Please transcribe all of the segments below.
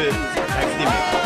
özü təqdim edir.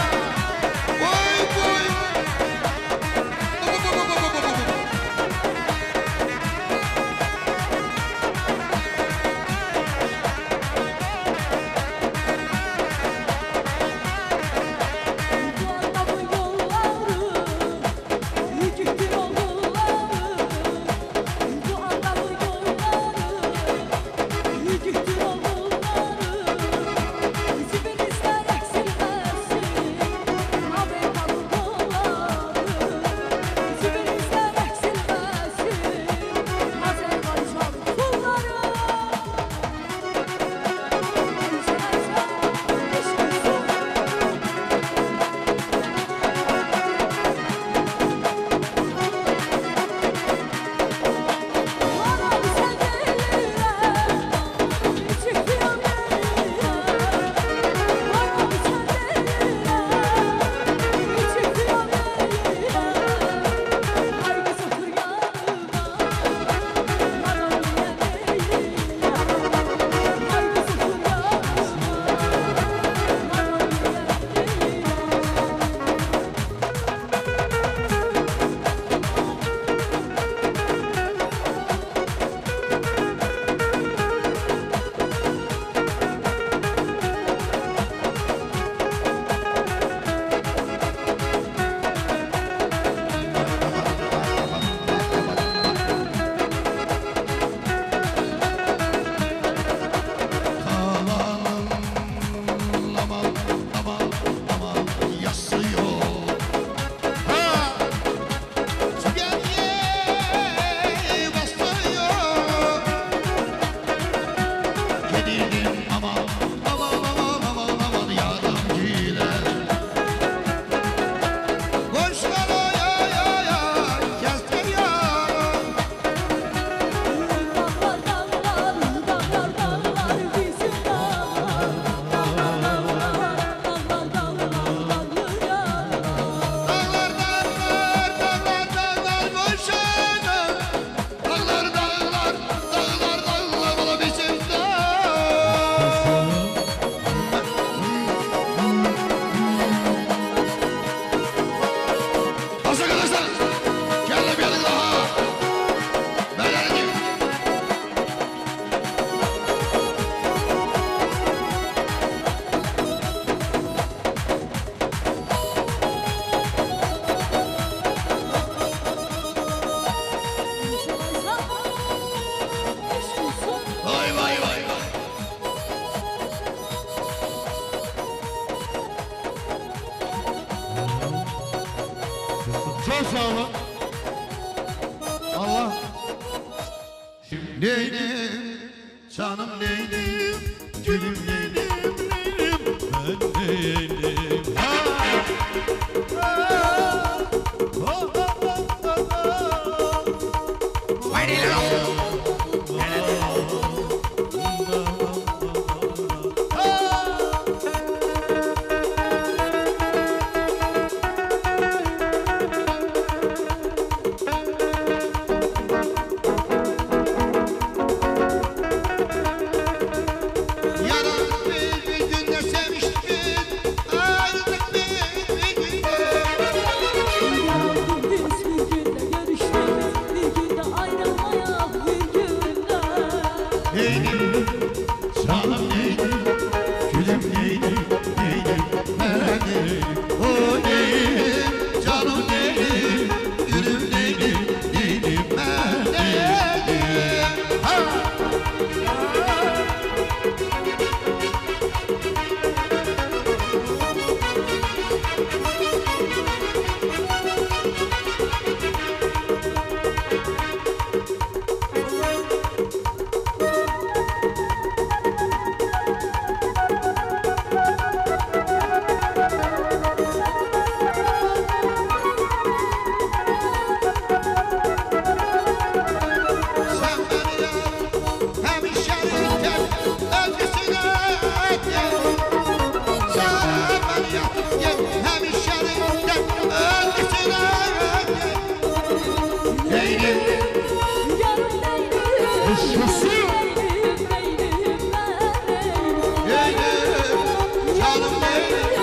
Çok sağ olun. Allah. Neydim, canım neydim, gülüm neydim, ben neydim. Neydim, canım neydim, gülüm neydim, neydim, ben neydim. O neydim, canım neydim, gülüm neydim, neydim, ben neydim. Canım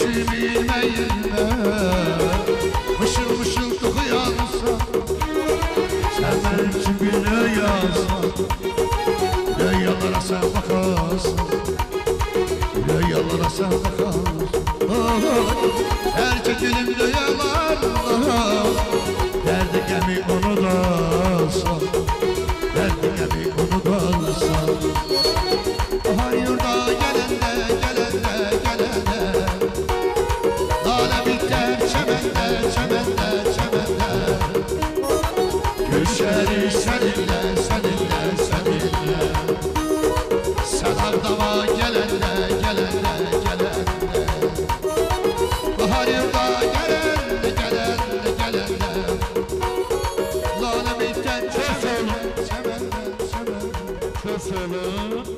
bilmeyinle mışıl mışıl tıkıyansan sen benim için bir rüyasan rüyalara sen bakarsın rüyalara sen bakarsın her çekilim rüyalarla derdi gemi unutarsan derdi gemi unutarsan bahar yurda gelende gelende gelende lale biter çemende çemende çemende gülşeri seninle seninle seninle Sedardava gelende gelende gelende bahar yurda gelende gelende gelende lale biter çemende çemende çemende